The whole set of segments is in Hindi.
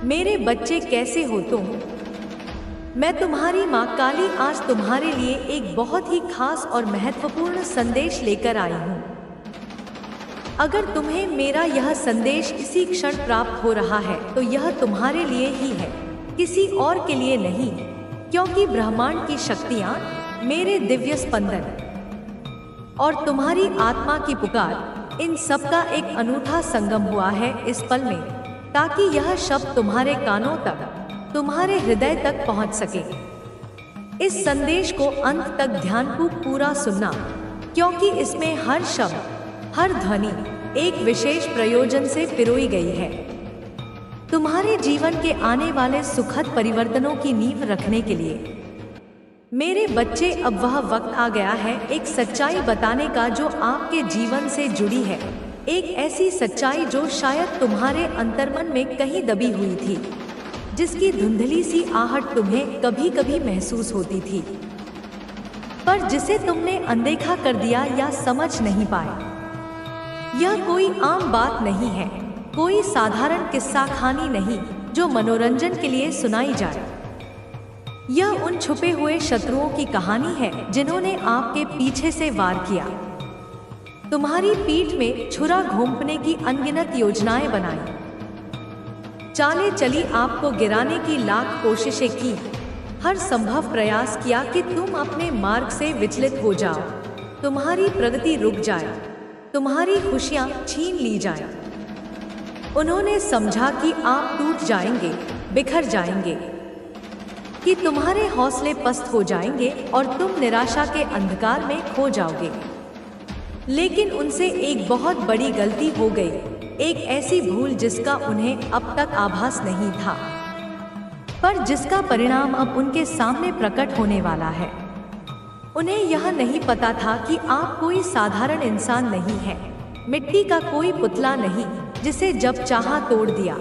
मेरे बच्चे कैसे हो तुम? मैं तुम्हारी माँ काली आज तुम्हारे लिए एक बहुत ही खास और महत्वपूर्ण संदेश लेकर आई हूँ। अगर तुम्हें मेरा यह संदेश इसी क्षण प्राप्त हो रहा है तो यह तुम्हारे लिए ही है, किसी और के लिए नहीं, क्योंकि ब्रह्मांड की शक्तियाँ, मेरे दिव्य स्पंदन और तुम्हारी आत्मा की पुकार, इन सब का एक अनूठा संगम हुआ है इस पल में, ताकि यह शब्द तुम्हारे कानों तक, तुम्हारे हृदय तक पहुंच सके। इस संदेश को अंत तक ध्यानपूर्वक पूरा सुनना, क्योंकि इसमें हर शब्द, हर ध्वनि एक विशेष प्रयोजन से पिरोई गई है। तुम्हारे जीवन के आने वाले सुखद परिवर्तनों की नींव रखने के लिए। मेरे बच्चे, अब वह वक्त आ गया है एक सच्चाई बताने का जो आपके जीवन से जुड़ी है, एक ऐसी सच्चाई जो शायद तुम्हारे अंतर्मन में कहीं दबी हुई थी, जिसकी धुंधली सी आहट तुम्हें कभी कभी महसूस होती थी, पर जिसे तुमने अनदेखा कर दिया या समझ नहीं पाए। यह कोई आम बात नहीं है, कोई साधारण किस्सा कहानी नहीं जो मनोरंजन के लिए सुनाई जाए। यह उन छुपे हुए शत्रुओं की कहानी है जिन्होंने आपके पीछे से वार किया, तुम्हारी पीठ में छुरा घोंपने की अनगिनत योजनाएं बनाई, चालें चली, आपको गिराने की लाख कोशिशें की, हर संभव प्रयास किया कि तुम अपने मार्ग से विचलित हो जाओ, तुम्हारी प्रगति रुक जाए, तुम्हारी खुशियां छीन ली जाएं। उन्होंने समझा कि आप टूट जाएंगे, बिखर जाएंगे, कि तुम्हारे हौसले पस्त हो जाएंगे और तुम निराशा के अंधकार में खो जाओगे। लेकिन उनसे एक बहुत बड़ी गलती हो गई, एक ऐसी भूल जिसका उन्हें अब तक आभास नहीं था, पर जिसका परिणाम अब उनके सामने प्रकट होने वाला है। उन्हें यह नहीं पता था कि आप कोई साधारण इंसान नहीं है, मिट्टी का कोई पुतला नहीं जिसे जब चाहा तोड़ दिया,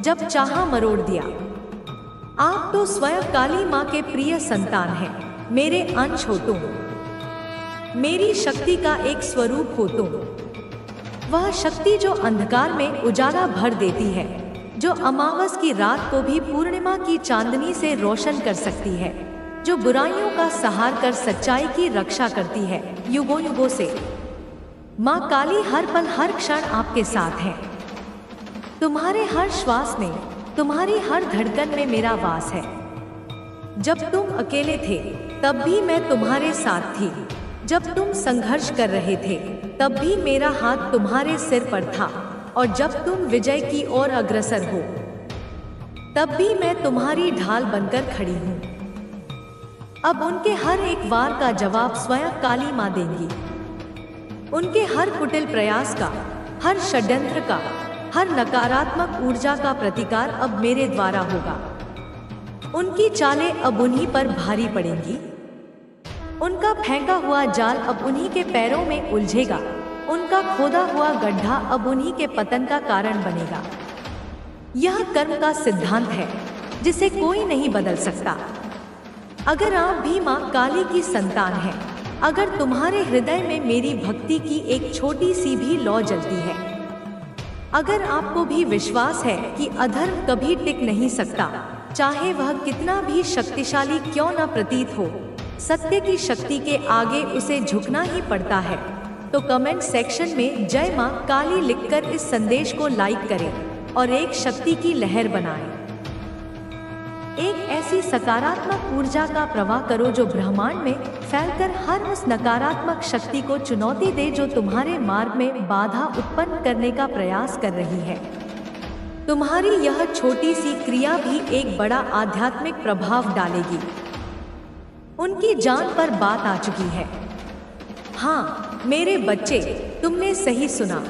जब चाहा मरोड़ दिया। आप तो स्वयं काली माँ के प्रिय संतान हैं, मेरे अंश हो तुम, मेरी शक्ति का एक स्वरूप हो तुम, वह शक्ति जो अंधकार में उजाला भर देती है, जो अमावस की रात को भी पूर्णिमा की चांदनी से रोशन कर सकती है, जो बुराइयों का सहार कर सच्चाई की रक्षा करती है युगों युगों से। माँ काली हर पल हर क्षण आपके साथ है, तुम्हारे हर श्वास में, तुम्हारी हर धड़कन में मेरा वास है। जब तुम अकेले थे तब भी मैं तुम्हारे साथ थी, जब तुम संघर्ष कर रहे थे तब भी मेरा हाथ तुम्हारे सिर पर था, और जब तुम विजय की ओर अग्रसर हो तब भी मैं तुम्हारी ढाल बनकर खड़ी हूँ। अब उनके हर एक वार का जवाब स्वयं काली माँ देंगी। उनके हर कुटिल प्रयास का, हर षड्यंत्र का, हर नकारात्मक ऊर्जा का प्रतिकार अब मेरे द्वारा होगा। उनकी चालें अब उन्हीं पर भारी पड़ेंगी, उनका फेंका हुआ जाल अब उन्हीं के पैरों में उलझेगा, उनका खोदा हुआ गड्ढा अब उन्हीं के पतन का कारण बनेगा। यह कर्म का सिद्धांत है जिसे कोई नहीं बदल सकता। अगर आप भी माँ काली की संतान हैं, अगर तुम्हारे हृदय में मेरी भक्ति की एक छोटी सी भी लौ जलती है, अगर आपको भी विश्वास है कि अधर्म कभी टिक नहीं सकता, चाहे वह कितना भी शक्तिशाली क्यों न प्रतीत हो, सत्य की शक्ति के आगे उसे झुकना ही पड़ता है, तो कमेंट सेक्शन में जय माँ काली लिखकर इस संदेश को लाइक करें और एक शक्ति की लहर बनाएं। एक ऐसी सकारात्मक ऊर्जा का प्रवाह करो जो ब्रह्मांड में फैलकर हर उस नकारात्मक शक्ति को चुनौती दे जो तुम्हारे मार्ग में बाधा उत्पन्न करने का प्रयास कर रही है। तुम्हारी यह छोटी सी क्रिया भी एक बड़ा आध्यात्मिक प्रभाव डालेगी। उनकी जान पर बात आ चुकी है। हाँ मेरे बच्चे, तुमने सही सुना।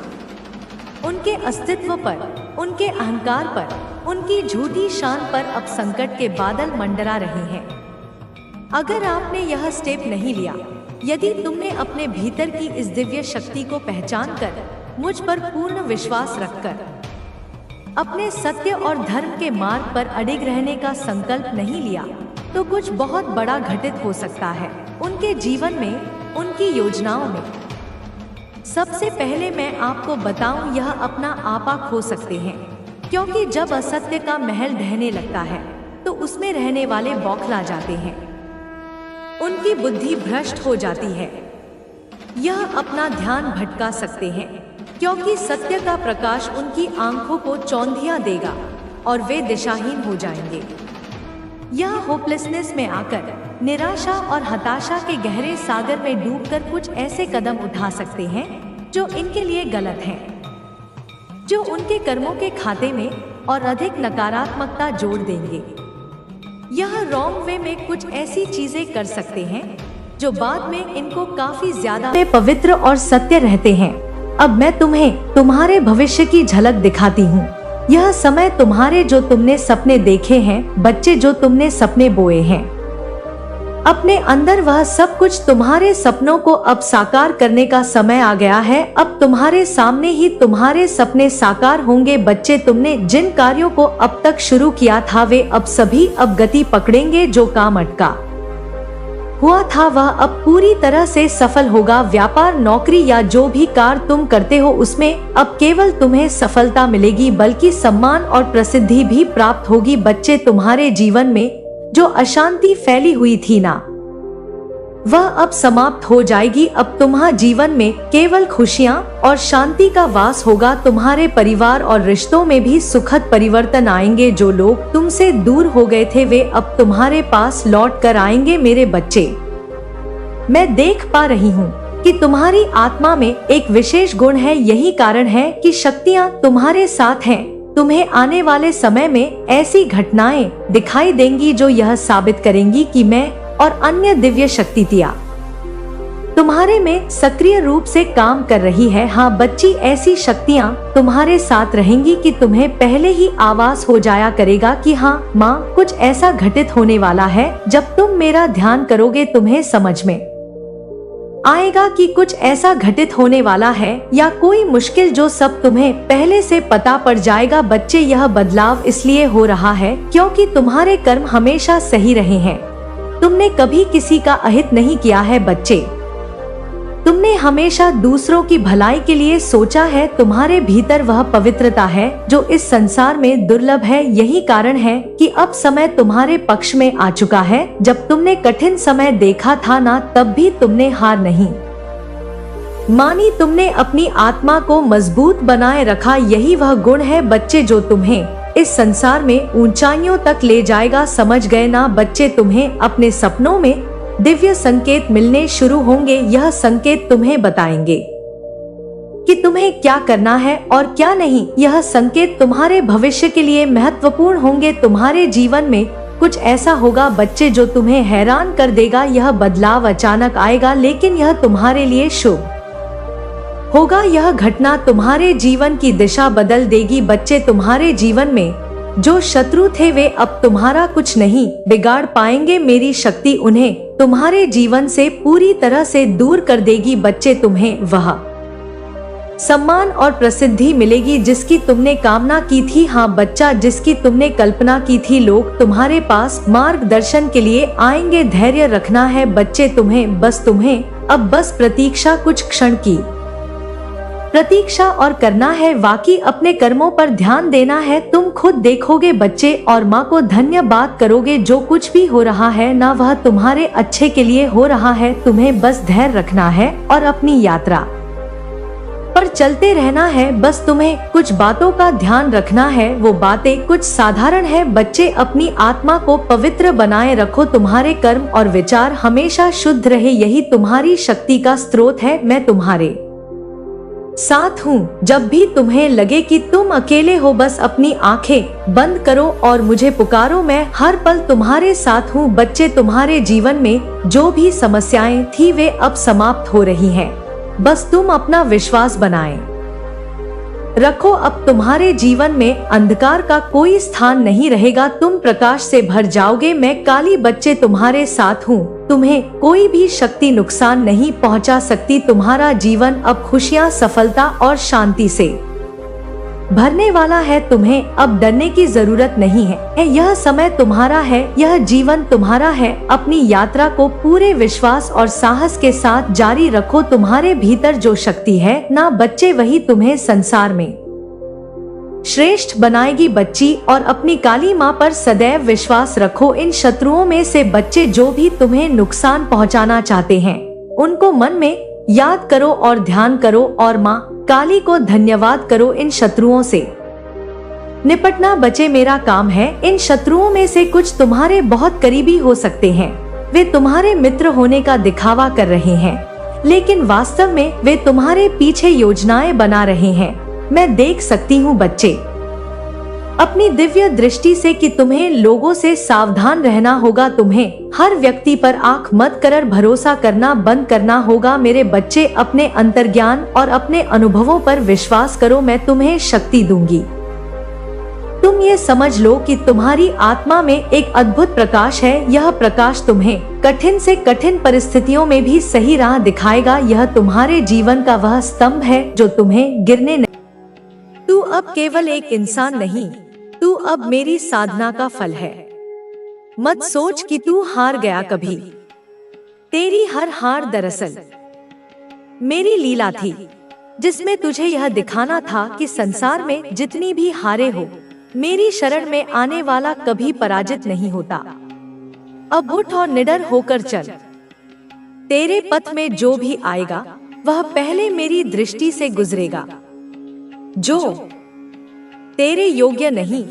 उनके अस्तित्व पर, उनके अहंकार पर, उनकी झूठी शान पर अब संकट के बादल मंडरा रहे हैं। अगर आपने यह स्टेप नहीं लिया, यदि तुमने अपने भीतर की इस दिव्य शक्ति को पहचान कर, मुझ पर पूर्ण विश्वास रखकर अपने सत्य और धर्म के मार्ग पर अडिग रहने का संकल्प नहीं लिया, तो कुछ बहुत बड़ा घटित हो सकता है उनके जीवन में, उनकी योजनाओं में। सबसे पहले मैं आपको बताऊं, यह अपना आपा खो सकते हैं, क्योंकि जब असत्य का महल ढहने लगता है तो उसमें रहने वाले बौखला जाते हैं, उनकी बुद्धि भ्रष्ट हो जाती है। यह अपना ध्यान भटका सकते हैं क्योंकि सत्य का प्रकाश उनकी आंखों को चौंधिया देगा और वे दिशाहीन हो जाएंगे। यह होपलेसनेस में आकर निराशा और हताशा के गहरे सागर में डूबकर कुछ ऐसे कदम उठा सकते हैं जो इनके लिए गलत हैं, जो उनके कर्मों के खाते में और अधिक नकारात्मकता जोड़ देंगे। यह रॉन्ग वे में कुछ ऐसी चीजें कर सकते हैं जो बाद में इनको काफी ज्यादा पवित्र और सत्य रहते हैं। अब मैं तुम्हें तुम्हारे भविष्य की झलक दिखाती हूँ। यह समय तुम्हारे जो तुमने सपने देखे हैं, बच्चे जो तुमने सपने बोए हैं, अपने अंदर वह सब कुछ तुम्हारे सपनों को अब साकार करने का समय आ गया है। अब तुम्हारे सामने ही तुम्हारे सपने साकार होंगे। बच्चे, तुमने जिन कार्यों को अब तक शुरू किया था वे अब सभी अब गति पकड़ेंगे। जो काम अटका हुआ था वह अब पूरी तरह से सफल होगा। व्यापार, नौकरी या जो भी कार्य तुम करते हो उसमें अब केवल तुम्हें सफलता मिलेगी बल्कि सम्मान और प्रसिद्धि भी प्राप्त होगी। बच्चे, तुम्हारे जीवन में जो अशांति फैली हुई थी ना, वह अब समाप्त हो जाएगी। अब तुम्हारे जीवन में केवल खुशियां और शांति का वास होगा। तुम्हारे परिवार और रिश्तों में भी सुखद परिवर्तन आएंगे। जो लोग तुमसे दूर हो गए थे वे अब तुम्हारे पास लौट कर आएंगे। मेरे बच्चे, मैं देख पा रही हूँ कि तुम्हारी आत्मा में एक विशेष गुण है। यही कारण है कि शक्तियाँ तुम्हारे साथ हैं। तुम्हें आने वाले समय में ऐसी घटनाएं दिखाई देंगी जो यह साबित करेंगी कि मैं और अन्य दिव्य शक्तियाँ तुम्हारे में सक्रिय रूप से काम कर रही है। हाँ बच्ची, ऐसी शक्तियाँ तुम्हारे साथ रहेंगी कि तुम्हें पहले ही आभास हो जाया करेगा कि हाँ माँ, कुछ ऐसा घटित होने वाला है। जब तुम मेरा ध्यान करोगे तुम्हें समझ में आएगा कि कुछ ऐसा घटित होने वाला है या कोई मुश्किल जो सब तुम्हें पहले से पता पड़ जाएगा। बच्चे, यह बदलाव इसलिए हो रहा है क्योंकि तुम्हारे कर्म हमेशा सही रहे हैं। तुमने कभी किसी का अहित नहीं किया है। बच्चे, तुमने हमेशा दूसरों की भलाई के लिए सोचा है। तुम्हारे भीतर वह पवित्रता है जो इस संसार में दुर्लभ है। यही कारण है कि अब समय तुम्हारे पक्ष में आ चुका है। जब तुमने कठिन समय देखा था ना, तब भी तुमने हार नहीं मानी। तुमने अपनी आत्मा को मजबूत बनाए रखा। यही वह गुण है बच्चे जो तुम्हें इस संसार में ऊंचाइयों तक ले जाएगा। समझ गए ना बच्चे? तुम्हें अपने सपनों में दिव्य संकेत मिलने शुरू होंगे। यह संकेत तुम्हें बताएंगे कि तुम्हें क्या करना है और क्या नहीं। यह संकेत तुम्हारे भविष्य के लिए महत्वपूर्ण होंगे। तुम्हारे जीवन में कुछ ऐसा होगा बच्चे जो तुम्हें हैरान कर देगा। यह बदलाव अचानक आएगा लेकिन यह तुम्हारे लिए शुभ होगा। यह घटना तुम्हारे जीवन की दिशा बदल देगी। बच्चे, तुम्हारे जीवन में जो शत्रु थे वे अब तुम्हारा कुछ नहीं बिगाड़ पाएंगे। मेरी शक्ति उन्हें तुम्हारे जीवन से पूरी तरह से दूर कर देगी। बच्चे, तुम्हें वह सम्मान और प्रसिद्धि मिलेगी जिसकी तुमने कामना की थी। हाँ बच्चा, जिसकी तुमने कल्पना की थी। लोग तुम्हारे पास मार्गदर्शन के लिए आएंगे। धैर्य रखना है बच्चे, तुम्हें अब बस प्रतीक्षा, कुछ क्षण की प्रतीक्षा और करना है। वाकई अपने कर्मों पर ध्यान देना है। तुम खुद देखोगे बच्चे और माँ को धन्यवाद करोगे। जो कुछ भी हो रहा है ना, वह तुम्हारे अच्छे के लिए हो रहा है। तुम्हें बस धैर्य रखना है और अपनी यात्रा पर चलते रहना है। बस तुम्हें कुछ बातों का ध्यान रखना है। वो बातें कुछ साधारण है बच्चे। अपनी आत्मा को पवित्र बनाए रखो। तुम्हारे कर्म और विचार हमेशा शुद्ध रहे। यही तुम्हारी शक्ति का स्रोत है। मैं तुम्हारे साथ हूँ। जब भी तुम्हें लगे कि तुम अकेले हो, बस अपनी आंखें बंद करो और मुझे पुकारो। मैं हर पल तुम्हारे साथ हूँ। बच्चे, तुम्हारे जीवन में जो भी समस्याएं थी वे अब समाप्त हो रही हैं। बस तुम अपना विश्वास बनाए रखो। अब तुम्हारे जीवन में अंधकार का कोई स्थान नहीं रहेगा। तुम प्रकाश से भर जाओगे। मैं काली बच्चे तुम्हारे साथ हूँ। तुम्हें कोई भी शक्ति नुकसान नहीं पहुँचा सकती। तुम्हारा जीवन अब खुशियाँ, सफलता और शांति से भरने वाला है। तुम्हें अब डरने की जरूरत नहीं है। यह समय तुम्हारा है, यह जीवन तुम्हारा है। अपनी यात्रा को पूरे विश्वास और साहस के साथ जारी रखो। तुम्हारे भीतर जो शक्ति है ना बच्चे, वही तुम्हें संसार में श्रेष्ठ बनाएगी बच्ची। और अपनी काली माँ पर सदैव विश्वास रखो। इन शत्रुओं में से बच्चे जो भी तुम्हें नुकसान पहुँचाना चाहते हैं, उनको मन में याद करो और ध्यान करो और माँ काली को धन्यवाद करो। इन शत्रुओं से निपटना बचे मेरा काम है। इन शत्रुओं में से कुछ तुम्हारे बहुत करीबी हो सकते हैं। वे तुम्हारे मित्र होने का दिखावा कर रहे हैं, लेकिन वास्तव में वे तुम्हारे पीछे योजनाएं बना रहे हैं। मैं देख सकती हूँ बच्चे, अपनी दिव्य दृष्टि से कि तुम्हें लोगों से सावधान रहना होगा। तुम्हें हर व्यक्ति पर आंख मत कर भरोसा करना बंद करना होगा। मेरे बच्चे, अपने अंतर्ज्ञान और अपने अनुभवों पर विश्वास करो। मैं तुम्हें शक्ति दूंगी। तुम ये समझ लो कि तुम्हारी आत्मा में एक अद्भुत प्रकाश है। यह प्रकाश तुम्हें कठिन से कठिन परिस्थितियों में भी सही राह दिखाएगा। यह तुम्हारे जीवन का वह स्तंभ है जो तुम्हें गिरने नहीं। तू अब केवल एक इंसान नहीं, तू अब मेरी साधना का फल है। मत सोच कि तू हार गया कभी। तेरी हर हार दरअसल मेरी लीला थी, जिसमें तुझे यह दिखाना था कि संसार में जितनी भी हारे हो, मेरी शरण में आने वाला कभी पराजित नहीं होता। अब उठ और निडर होकर चल। तेरे पथ में जो भी आएगा वह पहले मेरी दृष्टि से गुजरेगा। जो तेरे योग्य नहीं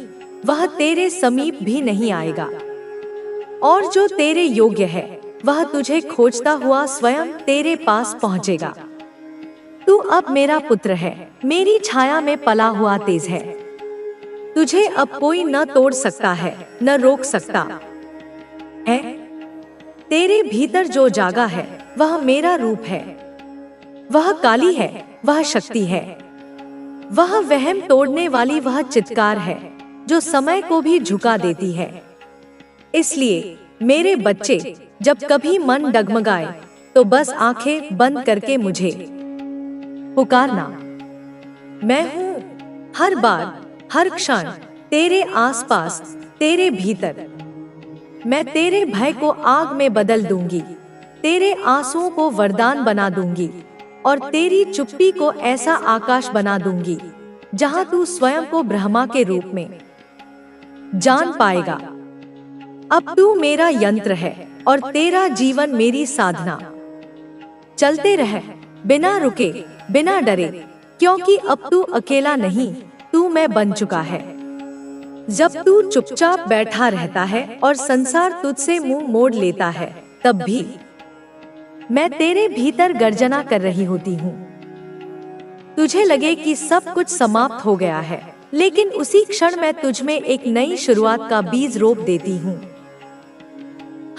वह तेरे समीप भी नहीं आएगा, और जो तेरे योग्य है वह तुझे खोजता हुआ स्वयं तेरे पास पहुंचेगा। तू अब मेरा पुत्र है, मेरी छाया में पला हुआ तेज है। तुझे अब कोई न तोड़ सकता है, न रोक सकता है। तेरे भीतर जो जागा है वह मेरा रूप है। वह काली है, वह शक्ति है, वह वहम तोड़ने वाली वह चित्कार है जो समय को भी झुका देती है। इसलिए मेरे बच्चे, जब कभी मन डगमगाए तो बस आंखें बंद करके मुझे पुकारना। मैं हूँ हर बार, हर क्षण तेरे आसपास, तेरे भीतर। मैं तेरे भय को आग में बदल दूंगी, तेरे आंसुओं को वरदान बना दूंगी और तेरी चुप्पी को ऐसा आकाश बना दूंगी जहां तू स्वयं को ब्रह्मा के रूप में जान पाएगा। अब तू मेरा यंत्र है और तेरा जीवन मेरी साधना। चलते रह, बिना रुके, बिना डरे, क्योंकि अब तू अकेला नहीं, तू मैं बन चुका है। जब तू चुपचाप बैठा रहता है और संसार तुझसे मुंह मोड़ लेता है, तब भी मैं तेरे भीतर गर्जना कर रही होती हूँ। तुझे लगे कि सब कुछ समाप्त हो गया है, लेकिन उसी क्षण मैं तुझ में एक नई शुरुआत का बीज रोप देती हूँ।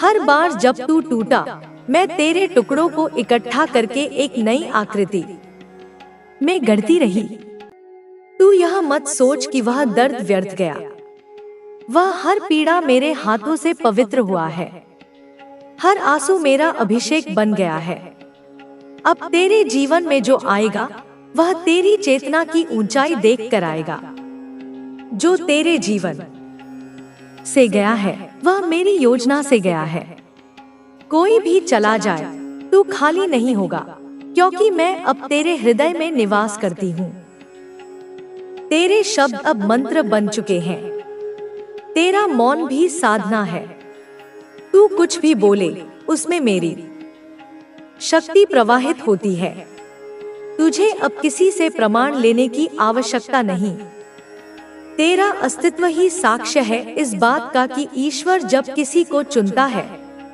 हर बार जब तू टूटा, मैं तेरे टुकड़ों को इकट्ठा करके एक नई आकृति में गढ़ती रही। तू यह मत सोच कि वह दर्द व्यर्थ गया। वह हर पीड़ा मेरे हाथों से पवित्र हुआ है। हर आंसू मेरा अभिषेक बन गया है। अब तेरे जीवन में जो आएगा वह तेरी चेतना की ऊंचाई देख कर आएगा। जो तेरे जीवन से गया है वह मेरी योजना से गया है। कोई भी चला जाए तू खाली नहीं होगा, क्योंकि मैं अब तेरे हृदय में निवास करती हूँ। तेरे शब्द अब मंत्र बन चुके हैं। तेरा मौन भी साधना है। तू कुछ भी बोले उसमें मेरी शक्ति प्रवाहित होती है। तुझे अब किसी से प्रमाण लेने की आवश्यकता नहीं। तेरा अस्तित्व ही साक्ष्य है इस बात का कि ईश्वर जब किसी को चुनता है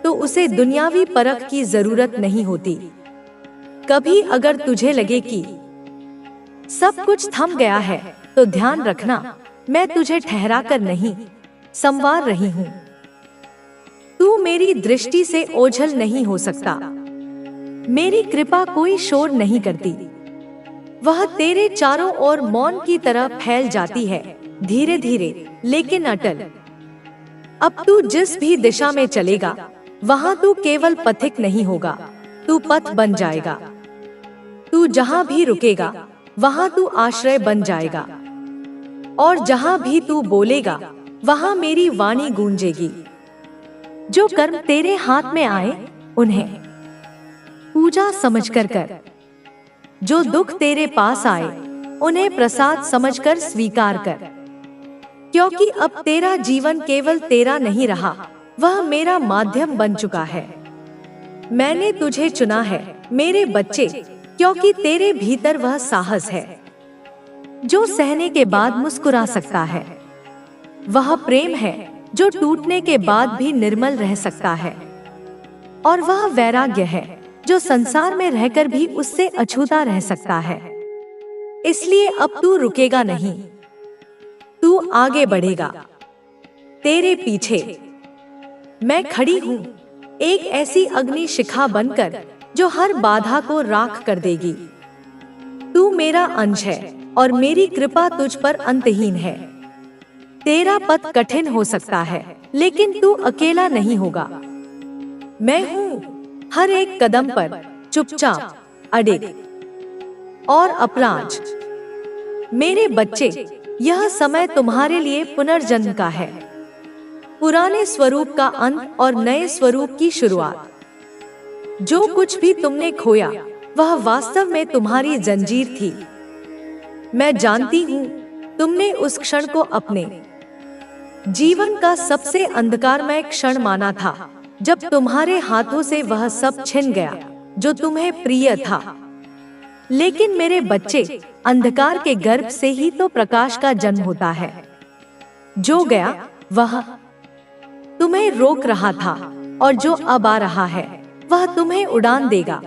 तो उसे दुनियावी परख की जरूरत नहीं होती। कभी अगर तुझे लगे कि सब कुछ थम गया है तो ध्यान रखना, मैं तुझे ठहरा कर नहीं, संवार रही हूँ। तू मेरी दृष्टि से ओझल नहीं हो सकता। मेरी कृपा कोई शोर नहीं करती। वह तेरे चारों ओर मौन की तरह फैल जाती है, धीरे धीरे लेकिन अटल। अब तू जिस भी दिशा में चलेगा वहां तू केवल पथिक नहीं होगा, तू पथ बन जाएगा। तू जहां भी रुकेगा वहां तू आश्रय बन जाएगा, और जहां भी तू बोलेगा वहां मेरी वाणी गूंजेगी। जो कर्म तेरे हाथ में आए उन्हें पूजा समझकर कर। जो दुख तेरे पास आए उन्हें प्रसाद समझकर स्वीकार कर, क्योंकि अब तेरा जीवन केवल तेरा नहीं रहा, वह मेरा माध्यम बन चुका है। मैंने तुझे चुना है मेरे बच्चे, क्योंकि तेरे भीतर वह साहस है जो सहने के बाद मुस्कुरा सकता है। वह प्रेम है जो टूटने के बाद भी निर्मल रह सकता है। और वह वैराग्य है जो संसार में रहकर भी उससे अछूता रह सकता है। इसलिए अब तू रुकेगा नहीं, तू आगे बढ़ेगा। तेरे पीछे मैं खड़ी हूँ, एक ऐसी अग्नि शिखा बनकर जो हर बाधा को राख कर देगी। तू मेरा अंश है और मेरी कृपा तुझ पर अंतहीन है। तेरा पथ कठिन हो सकता है, लेकिन तू अकेला नहीं होगा। मैं हूँ हर एक कदम पर चुपचाप, अडिग और अपराज। मेरे बच्चे, यह समय तुम्हारे लिए पुनर्जन्म का है, पुराने स्वरूप का अंत और नए स्वरूप की शुरुआत। जो कुछ भी तुमने खोया वह वास्तव में तुम्हारी जंजीर थी। मैं जानती हूँ तुमने उस क्षण को अपने जीवन का सबसे अंधकारमय क्षण माना था, जब तुम्हारे हाथों से वह सब छिन गया जो तुम्हें प्रिय था। लेकिन मेरे बच्चे, अंधकार के गर्भ से ही तो प्रकाश का जन्म होता है। जो गया वह तुम्हें रोक रहा था, और जो अब आ रहा है वह तुम्हें उड़ान देगा।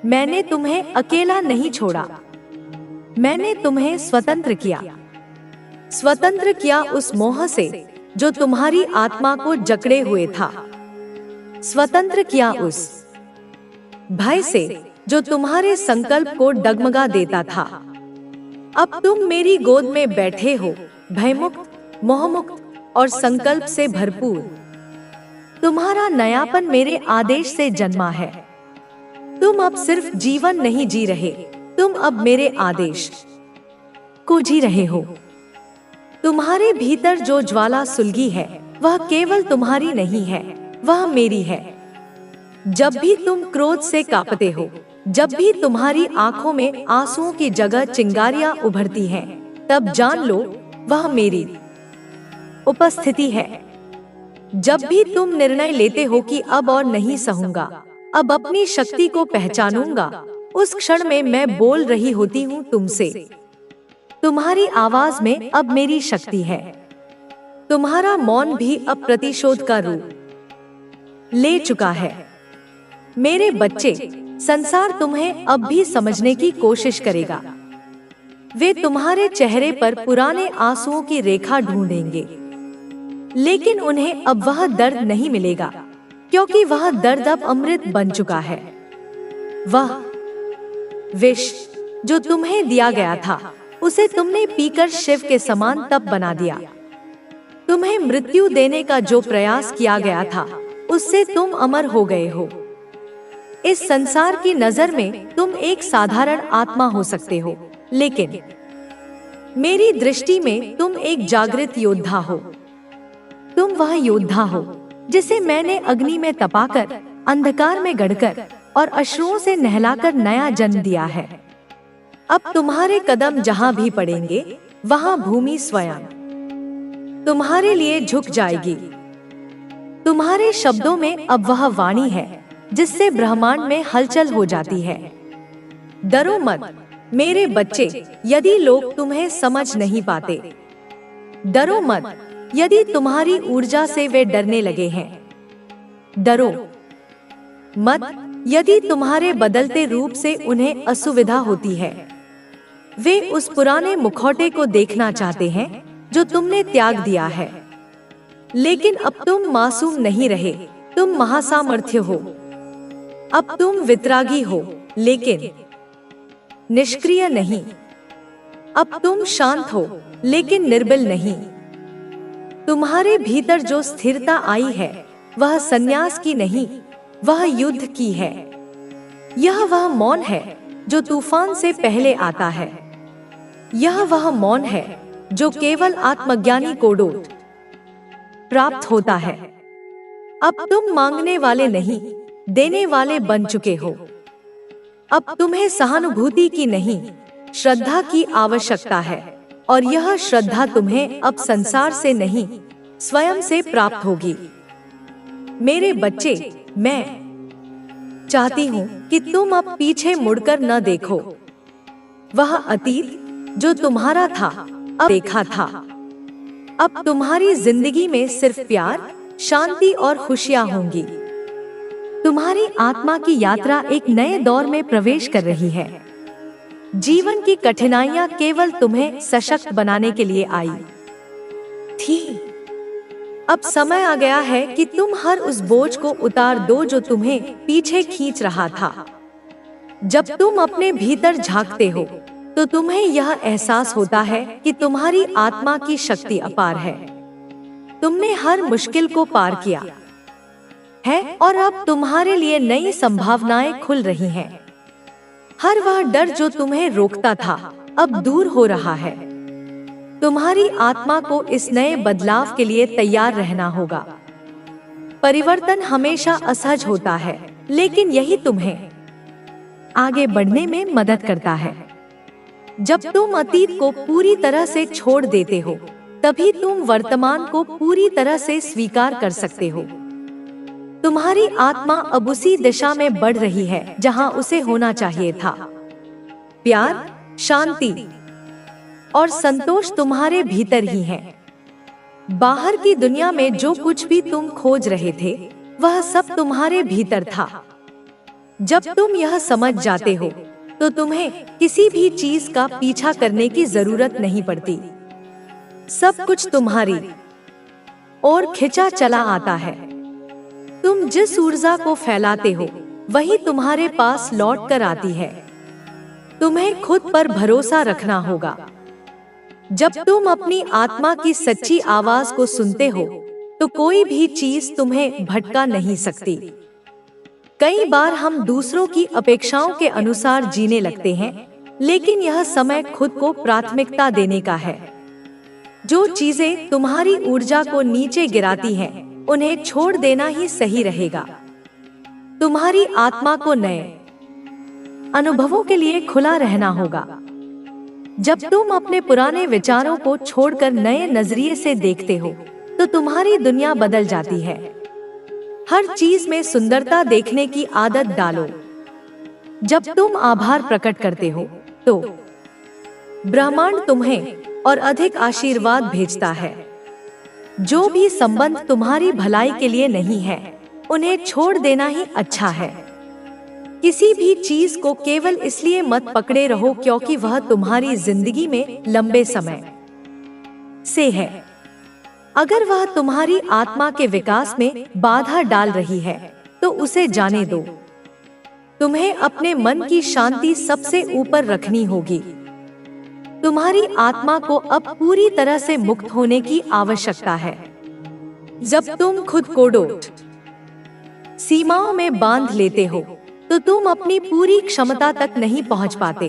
मैंने तुम्हें अकेला नहीं छोड़ा, मैंने तुम्हें स्वतंत्र किया उस मोह से जो तुम्हारी आत्मा को जकड़े हुए था। स्वतंत्र किया उस भय से जो तुम्हारे संकल्प को डगमगा देता था। अब तुम मेरी गोद में बैठे हो, भयमुक्त, मोहमुक्त और संकल्प से भरपूर। तुम्हारा नयापन मेरे आदेश से जन्मा है। तुम अब सिर्फ जीवन नहीं जी रहे, तुम अब मेरे आदेश को जी रहे हो। तुम्हारे भीतर जो ज्वाला सुलगी है वह केवल तुम्हारी नहीं है, वह मेरी है। जब भी तुम क्रोध से कांपते हो, जब भी तुम्हारी आंखों में आंसुओं की जगह चिंगारियां उभरती हैं, तब जान लो वह मेरी उपस्थिति है। जब भी तुम निर्णय लेते हो कि अब और नहीं सहूंगा, अब अपनी शक्ति को पहचानूंगा, उस क्षण में मैं बोल रही होती हूँ तुमसे। तुम्हारी आवाज में अब मेरी शक्ति है। तुम्हारा मौन भी अब प्रतिशोध का रूप ले चुका है। मेरे बच्चे, संसार तुम्हें अब भी समझने की कोशिश करेगा। वे तुम्हारे चेहरे पर पुराने आंसुओं की रेखा ढूंढेंगे, लेकिन उन्हें अब वह दर्द नहीं मिलेगा, क्योंकि वह दर्द अब अमृत बन चुका है। वह विष जो तुम्हें दिया गया था, उसे तुमने पीकर शिव के समान तप बना दिया। तुम्हें मृत्यु देने का जो प्रयास किया गया था, उससे तुम अमर हो गए हो। इस संसार की नजर में तुम एक साधारण आत्मा हो सकते हो, लेकिन मेरी दृष्टि में तुम एक जागृत योद्धा हो। तुम वह योद्धा हो जिसे मैंने अग्नि में तपाकर, अंधकार में गढ़कर और अश्रुओं से नहलाकर नया जन्म दिया है। अब तुम्हारे कदम जहां भी पड़ेंगे, वहां भूमि स्वयं तुम्हारे लिए झुक जाएगी। तुम्हारे शब्दों में अब वह वाणी है जिससे ब्रह्मांड में हलचल हो जाती है। डरो मत मेरे बच्चे, यदि लोग तुम्हें समझ नहीं पाते। डरो मत यदि तुम्हारी ऊर्जा से वे डरने लगे हैं। डरो मत यदि तुम्हारे बदलते रूप से उन्हें असुविधा होती है। वे उस पुराने मुखौटे को देखना चाहते हैं जो तुमने त्याग दिया है। लेकिन अब तुम मासूम नहीं रहे, तुम महासामर्थ्य हो। अब तुम वितरागी हो, लेकिन निष्क्रिय नहीं। अब तुम शांत हो, लेकिन निर्बल नहीं। तुम्हारे भीतर जो स्थिरता आई है, वह संन्यास की नहीं, वह युद्ध की है। यह वह मौन है जो तूफान से पहले आता है। यह वह मौन है जो केवल आत्मज्ञानी को डोट प्राप्त होता है। अब तुम मांगने वाले नहीं, देने वाले बन चुके हो। अब तुम्हें सहानुभूति की नहीं, श्रद्धा की आवश्यकता है, और यह श्रद्धा तुम्हें अब संसार से नहीं, स्वयं से प्राप्त होगी। मेरे बच्चे, मैं चाहती हूँ कि तुम अब पीछे मुड़कर न देखो। वह अतीत जो तुम्हारा था, अब देखा था। अब तुम्हारी जिंदगी में सिर्फ प्यार, शांति और खुशियाँ होंगी। तुम्हारी आत्मा की यात्रा एक नए दौर में प्रवेश कर रही है। जीवन की कठिनाइयां केवल तुम्हें सशक्त बनाने के लिए आई थी। अब समय आ गया है कि तुम हर उस बोझ को उतार दो जो तुम्हें पीछे खींच रहा था। जब तुम अपने भीतर झांकते हो तो तुम्हें यह एहसास होता है कि तुम्हारी आत्मा की शक्ति अपार है। तुमने हर मुश्किल को पार किया है और अब तुम्हारे लिए नई संभावनाएं खुल रही हैं। हर वह डर जो तुम्हें रोकता था, अब दूर हो रहा है। तुम्हारी आत्मा को इस नए बदलाव के लिए तैयार रहना होगा। परिवर्तन हमेशा असहज होता है, लेकिन यही तुम्हें आगे बढ़ने में मदद करता है। जब तुम अतीत को पूरी तरह से छोड़ देते हो, तभी तुम वर्तमान को पूरी तरह से स्वीकार कर सकते हो। तुम्हारी आत्मा अब उसी दिशा में बढ़ रही है जहां उसे होना चाहिए था। प्यार, शांति और संतोष तुम्हारे भीतर ही है। बाहर की दुनिया में जो कुछ भी तुम खोज रहे थे, वह सब तुम्हारे भीतर था। जब तुम यह समझ जाते हो, तो तुम्हें किसी भी चीज का पीछा करने की जरूरत नहीं पड़ती। सब कुछ तुम्हारी ओर खिंचा चला आता है। तुम जिस ऊर्जा को फैलाते हो, वही तुम्हारे पास लौट कर आती है। तुम्हें खुद पर भरोसा रखना होगा। जब तुम अपनी आत्मा की सच्ची आवाज को सुनते हो, तो कोई भी चीज तुम्हें भटका नहीं सकती। कई बार हम दूसरों की अपेक्षाओं के अनुसार जीने लगते हैं, लेकिन यह समय खुद को प्राथमिकता देने का है। जो चीजें तुम्हारी ऊर्जा को नीचे गिराती हैं, उन्हें छोड़ देना ही सही रहेगा। तुम्हारी आत्मा को नए अनुभवों के लिए खुला रहना होगा। जब तुम अपने पुराने विचारों को छोड़कर नए नजरिए से देखते हो, तो तुम्हारी दुनिया बदल जाती है। हर चीज में सुंदरता देखने की आदत डालो। जब तुम आभार प्रकट करते हो, तो ब्रह्मांड तुम्हें और अधिक आशीर्वाद भेजता है। जो भी संबंध तुम्हारी भलाई के लिए नहीं है, उन्हें छोड़ देना ही अच्छा है। किसी भी चीज को केवल इसलिए मत पकड़े रहो क्योंकि वह तुम्हारी जिंदगी में लंबे समय से है। अगर वह तुम्हारी आत्मा के विकास में बाधा डाल रही है, तो उसे जाने दो। तुम्हें अपने मन की शांति सबसे ऊपर रखनी होगी। तुम्हारी आत्मा को अब पूरी तरह से मुक्त होने की आवश्यकता है। जब तुम खुद को सीमाओं में बांध लेते हो, तो तुम अपनी पूरी क्षमता तक नहीं पहुंच पाते।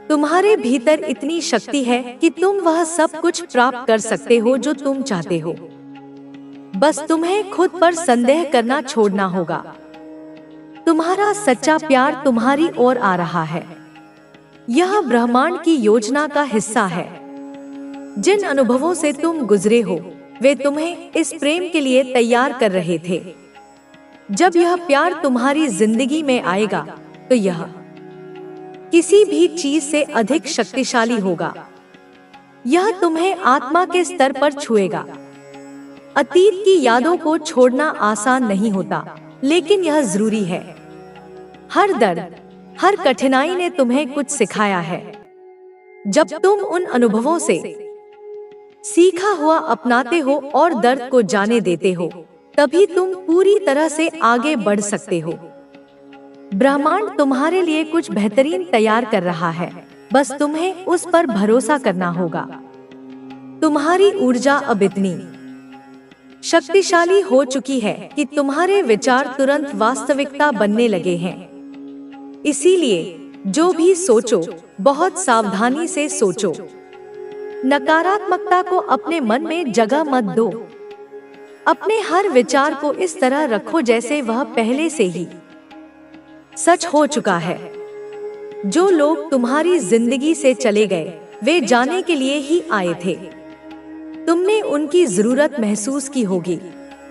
तुम्हारे भीतर इतनी शक्ति है कि तुम वह सब कुछ प्राप्त कर सकते हो जो तुम चाहते हो। बस तुम्हें खुद पर संदेह करना छोड़ना होगा। तुम्हारा सच्चा प्यार तुम्हारी ओर आ रहा है। यह ब्रह्मांड की योजना का हिस्सा है। जिन अनुभवों से तुम गुजरे हो, वे तुम्हें इस प्रेम के लिए तैयार कर रहे थे। जब यह प्यार तुम्हारी जिंदगी में आएगा, तो यह किसी भी चीज से अधिक शक्तिशाली होगा। यह तुम्हें आत्मा के स्तर पर छुएगा। अतीत की यादों को छोड़ना आसान नहीं होता, लेकिन यह जरूरी है। हर दर्द, हर कठिनाई ने तुम्हें कुछ सिखाया है। जब तुम उन अनुभवों से सीखा हुआ अपनाते हो और दर्द को जाने देते हो, तभी तुम पूरी तरह से आगे बढ़ सकते हो। ब्रह्मांड तुम्हारे लिए कुछ बेहतरीन तैयार कर रहा है। बस तुम्हें उस पर भरोसा करना होगा। तुम्हारी ऊर्जा अब इतनी शक्तिशाली हो चुकी है कि तुम्हारे विचार तुरंत वास्तविकता बनने लगे हैं। इसीलिए जो भी सोचो, बहुत सावधानी से सोचो। नकारात्मकता को अपने मन में जगह मत दो। अपने हर विचार को इस तरह रखो जैसे वह पहले से ही सच हो चुका है। जो लोग तुम्हारी जिंदगी से चले गए वे जाने के लिए ही आए थे। तुमने उनकी जरूरत महसूस की होगी,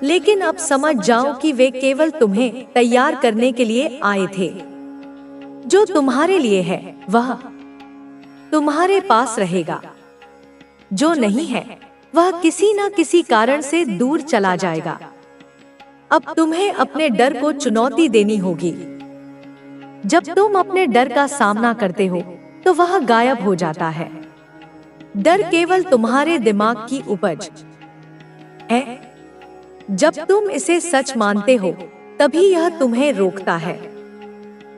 लेकिन अब समझ जाओ कि वे केवल तुम्हें तैयार करने के लिए आए थे। जो तुम्हारे लिए है वह तुम्हारे पास रहेगा, जो नहीं है वह किसी न किसी कारण से दूर चला जाएगा। अब तुम्हें अपने डर को चुनौती देनी होगी। जब तुम अपने डर का सामना करते हो तो वह गायब हो जाता है। डर केवल तुम्हारे दिमाग की उपज है। जब तुम इसे सच मानते हो तभी यह तुम्हें रोकता है,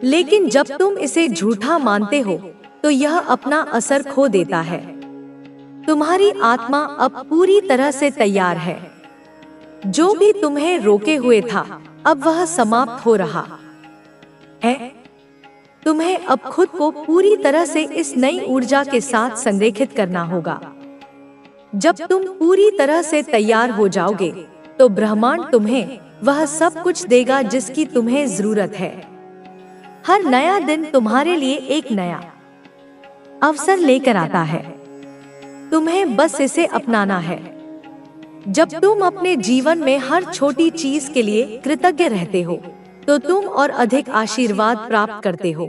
लेकिन जब तुम इसे झूठा मानते हो तो यह अपना असर खो देता है। तुम्हारी आत्मा अब पूरी तरह से तैयार है। जो भी तुम्हें रोके हुए था अब वह समाप्त हो रहा है। तुम्हें अब खुद को पूरी तरह से इस नई ऊर्जा के साथ संरेखित करना होगा। जब तुम पूरी तरह से तैयार हो जाओगे तो ब्रह्मांड तुम्हें वह सब कुछ देगा जिसकी तुम्हें जरूरत है। हर नया दिन तुम्हारे लिए एक नया अवसर लेकर आता है। तुम्हें बस इसे अपनाना है। जब तुम अपने जीवन में हर छोटी चीज के लिए कृतज्ञ रहते हो तो तुम और अधिक आशीर्वाद प्राप्त करते हो।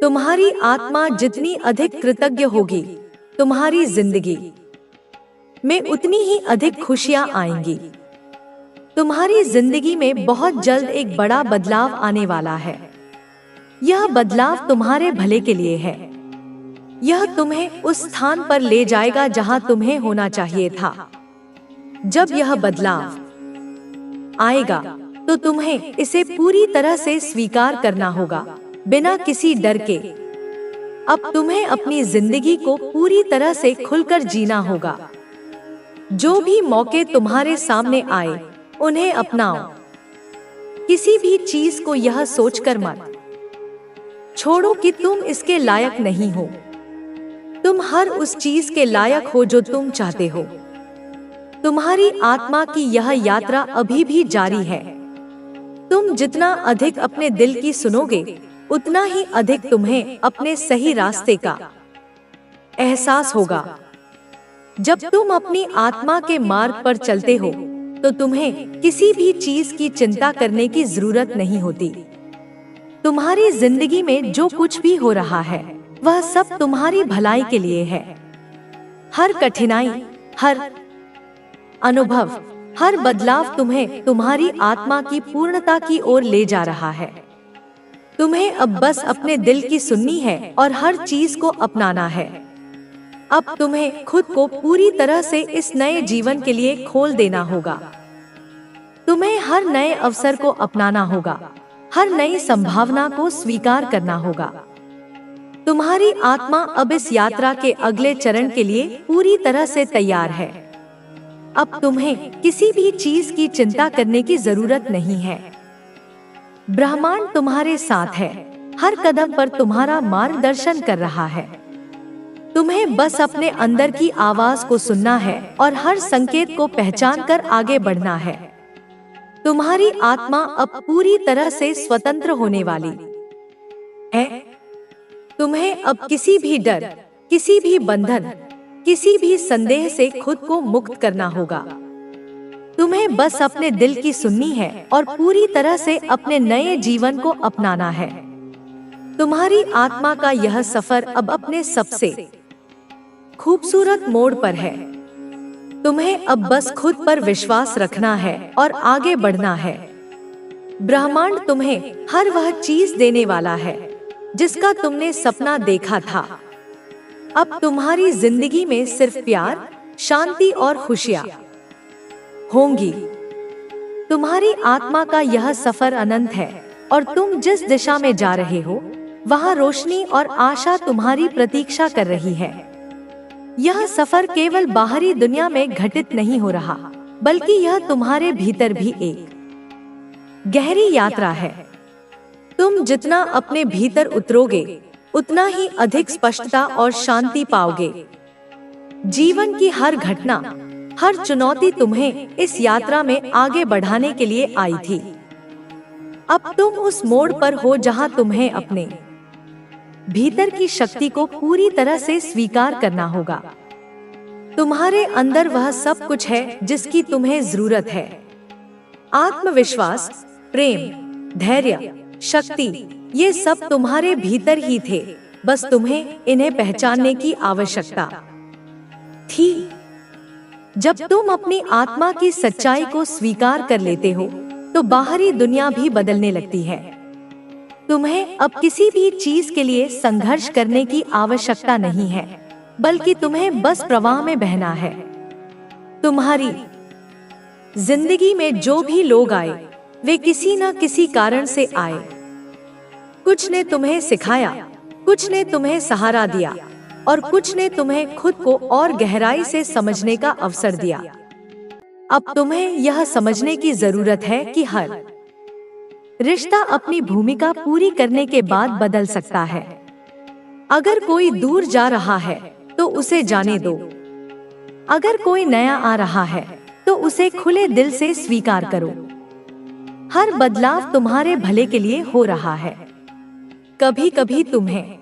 तुम्हारी आत्मा जितनी अधिक कृतज्ञ होगी, तुम्हारी जिंदगी में उतनी ही अधिक खुशियां आएंगी। तुम्हारी जिंदगी में बहुत जल्द एक बड़ा बदलाव आने वाला है। यह बदलाव तुम्हारे भले के लिए है। यह तुम्हें उस स्थान पर ले जाएगा जहां तुम्हें होना चाहिए था। जब यह बदलाव आएगा तो तुम्हें इसे पूरी तरह से स्वीकार करना होगा, बिना किसी डर के। अब तुम्हें अपनी जिंदगी को पूरी तरह से खुलकर जीना होगा। जो भी मौके तुम्हारे सामने आए उन्हें अपनाओ। किसी भी चीज को यह सोचकर मत छोड़ो कि तुम इसके लायक नहीं हो। तुम हर उस चीज के लायक हो जो तुम चाहते हो। तुम्हारी आत्मा की यह यात्रा अभी भी जारी है। तुम जितना अधिक अपने दिल की सुनोगे उतना ही अधिक तुम्हें अपने सही रास्ते का एहसास होगा। जब तुम अपनी आत्मा के मार्ग पर चलते हो तो तुम्हें किसी भी चीज की चिंता करने की जरूरत नहीं होती। तुम्हारी जिंदगी में जो कुछ भी हो रहा है वह सब तुम्हारी भलाई के लिए है। हर कठिनाई, हर अनुभव, हर बदलाव तुम्हें तुम्हारी आत्मा की पूर्णता की ओर ले जा रहा है। तुम्हें अब बस अपने दिल की सुननी है और हर चीज को अपनाना है। अब तुम्हें खुद को पूरी तरह से इस नए जीवन के लिए खोल देना होगा। तुम्हें हर नए अवसर को अपनाना होगा, हर नई संभावना को स्वीकार करना होगा। तुम्हारी आत्मा अब इस यात्रा के अगले चरण के लिए पूरी तरह से तैयार है। अब तुम्हें किसी भी चीज की चिंता करने की जरूरत नहीं है। ब्रह्मांड तुम्हारे साथ है, हर कदम पर तुम्हारा मार्गदर्शन कर रहा है। तुम्हें बस अपने अंदर की आवाज को सुनना है और हर संकेत को पहचान कर आगे बढ़ना है। तुम्हारी आत्मा अब पूरी तरह से स्वतंत्र होने वाली है। तुम्हें अब किसी भी डर, किसी भी बंधन, किसी भी संदेह से खुद को मुक्त करना होगा। तुम्हें बस अपने दिल की सुननी है और पूरी तरह से अपने नए जीवन को अपनाना है। तुम्हारी आत्मा का यह सफर अब अपने सबसे खूबसूरत मोड़ पर है। तुम्हें अब बस खुद पर विश्वास रखना है और आगे बढ़ना है। ब्रह्मांड तुम्हें हर वह चीज देने वाला है जिसका तुमने सपना देखा था। अब तुम्हारी जिंदगी में सिर्फ प्यार, शांति और खुशियां होंगी। तुम्हारी आत्मा का यह सफर अनंत है और तुम जिस दिशा में जा रहे हो वहां रोशनी और आशा तुम्हारी प्रतीक्षा कर रही है। यह सफर केवल बाहरी दुनिया में घटित नहीं हो रहा, बल्कि यह तुम्हारे भीतर भी एक गहरी यात्रा है। तुम जितना अपने भीतर उतरोगे उतना ही अधिक स्पष्टता और शांति पाओगे। जीवन की हर घटना, हर चुनौती तुम्हें इस यात्रा में आगे बढ़ाने के लिए आई थी। अब तुम उस मोड़ पर हो जहां तुम्हें अपने भीतर की शक्ति को पूरी तरह से स्वीकार करना होगा। तुम्हारे अंदर वह सब कुछ है जिसकी तुम्हें जरूरत है। आत्मविश्वास, प्रेम, धैर्य, शक्ति, ये सब तुम्हारे भीतर ही थे, बस तुम्हें इन्हें पहचानने की आवश्यकता थी। जब तुम अपनी आत्मा की सच्चाई को स्वीकार कर लेते हो तो बाहरी दुनिया भी बदलने लगती है। तुम्हें अब किसी भी चीज के लिए संघर्ष करने की आवश्यकता नहीं है, बल्कि तुम्हें बस प्रवाह में बहना है। तुम्हारी जिंदगी में जो भी लोग आए वे किसी न किसी कारण से आए। कुछ ने तुम्हें सिखाया, कुछ ने तुम्हें सहारा दिया और कुछ ने तुम्हें खुद को और गहराई से समझने का अवसर दिया। अब तुम्हें यह समझने की जरूरत है कि हर रिश्ता अपनी भूमिका पूरी करने के बाद बदल सकता है। अगर कोई दूर जा रहा है तो उसे जाने दो। अगर कोई नया आ रहा है तो उसे खुले दिल से स्वीकार करो। हर बदलाव तुम्हारे भले के लिए हो रहा है। कभी कभी तुम्हें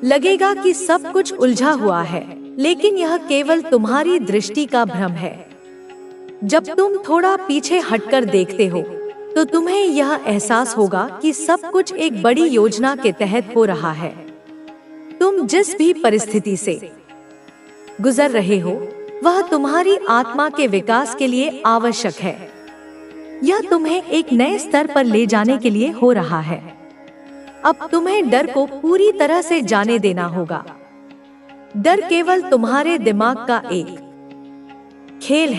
लगेगा कि सब कुछ उलझा हुआ है, लेकिन यह केवल तुम्हारी दृष्टि का भ्रम है। जब तुम थोड़ा पीछे हटकर देखते हो तो तुम्हें यह एहसास होगा कि सब कुछ एक बड़ी योजना के तहत हो रहा है। तुम जिस भी परिस्थिति से गुजर रहे हो वह तुम्हारी आत्मा के विकास के लिए आवश्यक है। यह तुम्हें एक नए स्तर पर ले जाने के लिए हो रहा है। अब तुम्हें डर को पूरी तरह से जाने देना होगा। डर केवल तुम्हारे दिमाग का एक खेल है।